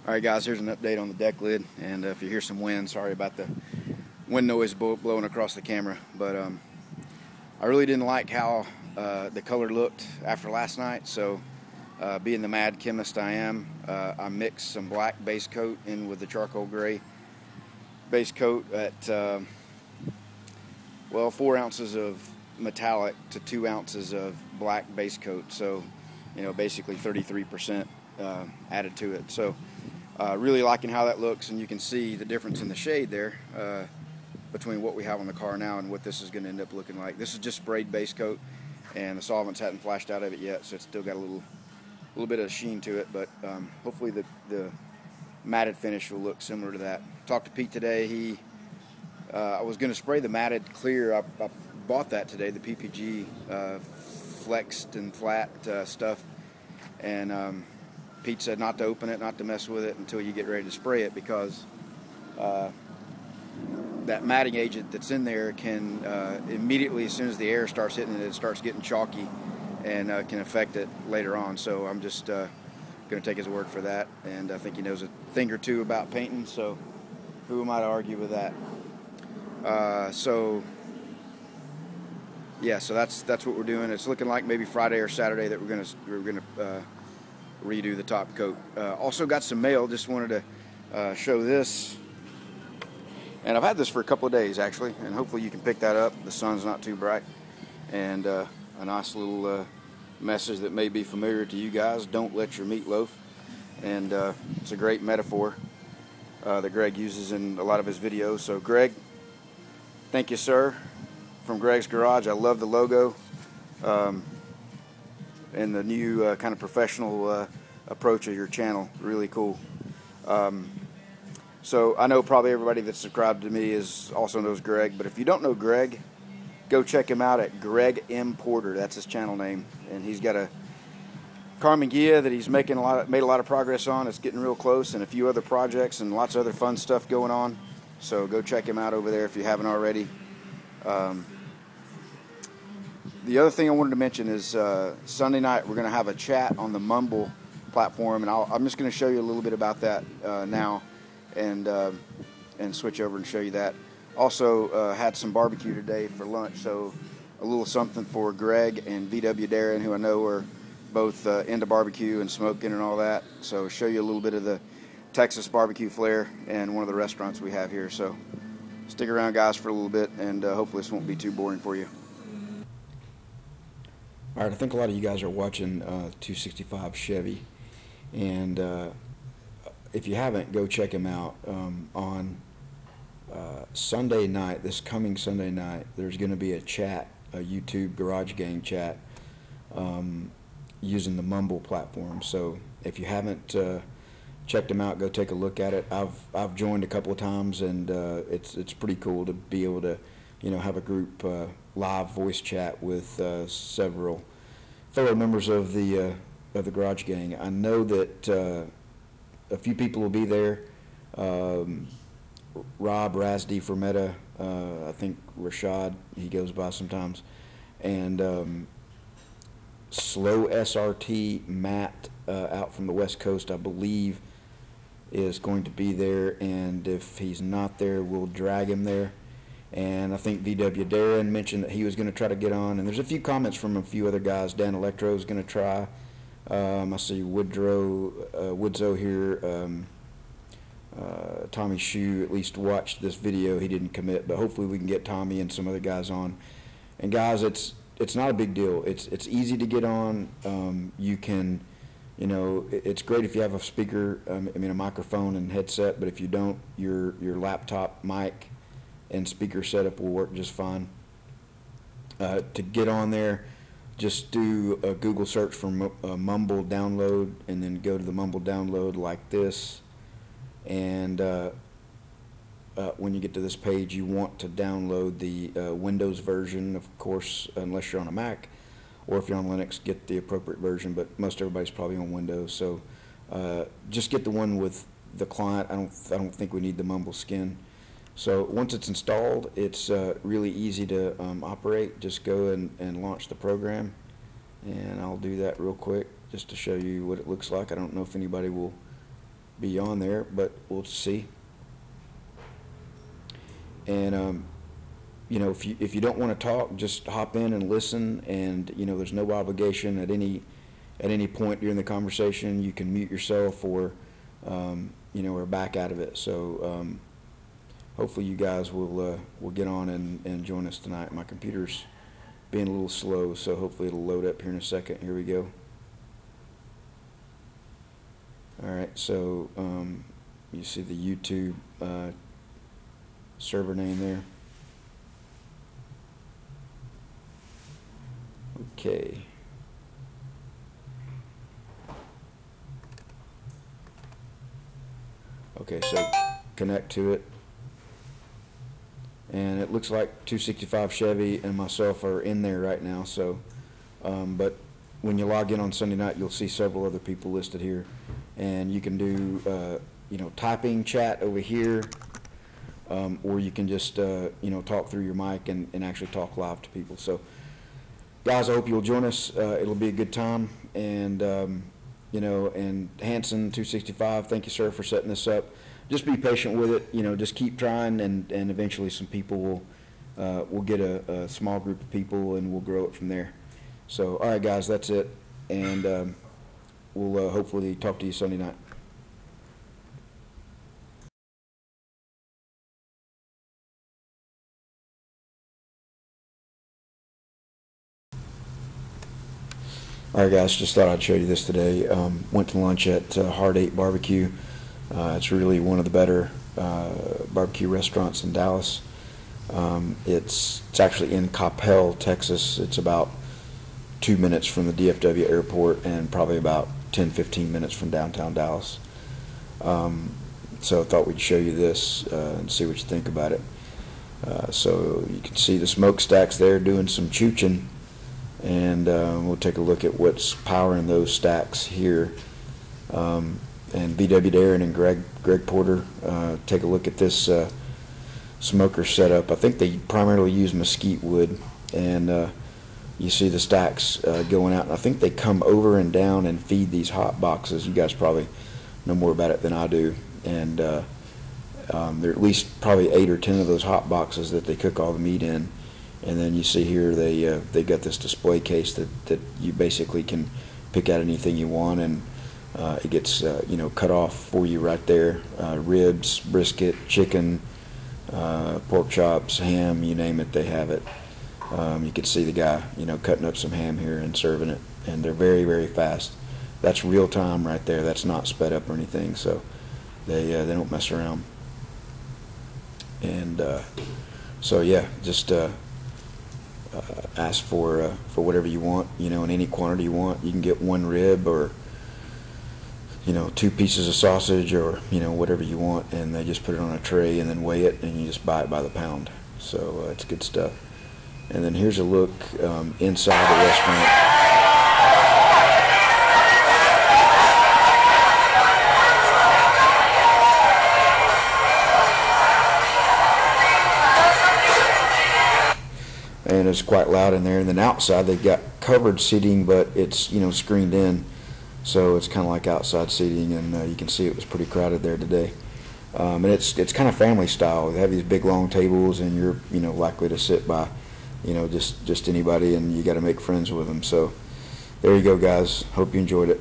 Alright guys, here's an update on the deck lid, and if you hear some wind, sorry about the wind noise blowing across the camera, but I really didn't like how the color looked after last night, so being the mad chemist I am, I mixed some black base coat in with the charcoal gray base coat at well, 4 ounces of metallic to 2 ounces of black base coat, so you know, basically 33% added to it. So really liking how that looks, and you can see the difference in the shade there between what we have on the car now and what this is going to end up looking like. This is just sprayed base coat, and the solvents hadn't flashed out of it yet, so it's still got a little bit of sheen to it, but hopefully the matted finish will look similar to that. Talked to Pete today. I was going to spray the matted clear. I bought that today, the PPG flexed and flat stuff, and Pete said not to open it, not to mess with it until you get ready to spray it, because that matting agent that's in there can immediately, as soon as the air starts hitting it, it starts getting chalky and can affect it later on. So I'm just going to take his word for that, and I think he knows a thing or two about painting, so who am I to argue with that? So yeah, so that's what we're doing. It's looking like maybe Friday or Saturday that we're gonna redo the top coat. Also got some mail. Just wanted to show this, and I've had this for a couple of days actually, and hopefully you can pick that up. The sun's not too bright, and a nice little message that may be familiar to you guys. Don't let your meat loaf, and it's a great metaphor that Greg uses in a lot of his videos. So Greg, thank you, sir, from Greg's Garage. I love the logo and the new kind of professional approach of your channel. Really cool. So I know probably everybody that's subscribed to me also knows Greg, but if you don't know Greg, go check him out at Greg M. Porter. That's his channel name, and he's got a Carmen Gia that he's made a lot of progress on. It's getting real close, and a few other projects and lots of other fun stuff going on. So go check him out over there if you haven't already. The other thing I wanted to mention is Sunday night we're going to have a chat on the Mumble platform, and I'm just going to show you a little bit about that now, and switch over and show you that. Also had some barbecue today for lunch, so a little something for Greg and VWDarrin, who I know are both into barbecue and smoking and all that. So show you a little bit of the Texas barbecue flair and one of the restaurants we have here. So stick around guys for a little bit, and hopefully this won't be too boring for you. Alright, I think a lot of you guys are watching 265 Chevy, and if you haven't, go check him out. On Sunday night, this coming Sunday night, there's going to be a chat, a YouTube Garage Gang chat, using the Mumble platform. So if you haven't checked him out, go take a look at it. I've joined a couple of times, and it's pretty cool to be able to, you know, have a group live voice chat with several fellow members of the Garage Gang. I know that a few people will be there. Rob Razdi Fermetta, I think Rashad, he goes by sometimes, and Slow SRT Matt out from the West Coast, I believe, is going to be there, and if he's not there, we'll drag him there. And I think VWDarrin mentioned that he was going to try to get on, and there's a few comments from a few other guys. Dan Electro is going to try. I see Woodzo here. Tommy Shue at least watched this video. He didn't commit, but hopefully we can get Tommy and some other guys on. And guys, it's not a big deal. It's easy to get on. You can, you know, it's great if you have a speaker, I mean a microphone and headset, but if you don't, your laptop mic and speaker setup will work just fine. To get on there, just do a Google search for Mumble download, and then go to the Mumble download like this, and when you get to this page, you want to download the Windows version, of course, unless you're on a Mac, or if you're on Linux, get the appropriate version, but most everybody's probably on Windows, so just get the one with the client. I don't think we need the Mumble skin. So once it's installed, it's really easy to operate. Just go and launch the program, and I'll do that real quick just to show you what it looks like. I don't know if anybody will be on there, but we'll see. And you know, if you don't want to talk, just hop in and listen. And you know, there's no obligation at any point during the conversation. You can mute yourself or you know, or back out of it. So hopefully you guys will get on and join us tonight. My computer's being a little slow, so hopefully it'll load up here in a second. Here we go. All right, so you see the YouTube server name there. Okay. Okay, so connect to it. And it looks like 265 Chevy and myself are in there right now. So, but when you log in on Sunday night, you'll see several other people listed here. And you can do, you know, typing chat over here, or you can just, you know, talk through your mic and actually talk live to people. So, guys, I hope you'll join us. It'll be a good time. And, you know, and Hanson 265, thank you, sir, for setting this up. Just be patient with it. You know, just keep trying, and eventually some people will get a small group of people, and we'll grow it from there. So, all right, guys, that's it. And we'll hopefully talk to you Sunday night. All right, guys, just thought I'd show you this today. Went to lunch at Hard 8 BBQ. It's really one of the better barbecue restaurants in Dallas. It's actually in Coppell, Texas. It's about 2 minutes from the DFW airport and probably about 10-15 minutes from downtown Dallas. So I thought we'd show you this and see what you think about it. So you can see the smokestacks there doing some chooching, and we'll take a look at what's powering those stacks here. And VWDarrin and Greg Porter, take a look at this smoker setup. I think they primarily use mesquite wood, and you see the stacks going out. And I think they come over and down and feed these hot boxes. You guys probably know more about it than I do. And there are at least probably 8 or 10 of those hot boxes that they cook all the meat in. And then you see here they got this display case that you basically can pick out anything you want, and it gets you know, cut off for you right there. Ribs, brisket, chicken, pork chops, ham, you name it, they have it. You can see the guy, you know, cutting up some ham here and serving it, and they're very, very fast. That's real time right there. That's not sped up or anything, so they don't mess around. And so yeah, just ask for whatever you want, you know, in any quantity you want. You can get 1 rib, or you know, 2 pieces of sausage, or you know, whatever you want, and they just put it on a tray and then weigh it, and you just buy it by the pound. So it's good stuff. And then here's a look inside the restaurant. And it's quite loud in there. And then outside they've got covered seating, but it's, you know, screened in, so it's kind of like outside seating. And you can see it was pretty crowded there today. And it's kind of family style. They have these big long tables, and you're, you know, likely to sit by, you know, just anybody, and you got to make friends with them. So there you go, guys. Hope you enjoyed it.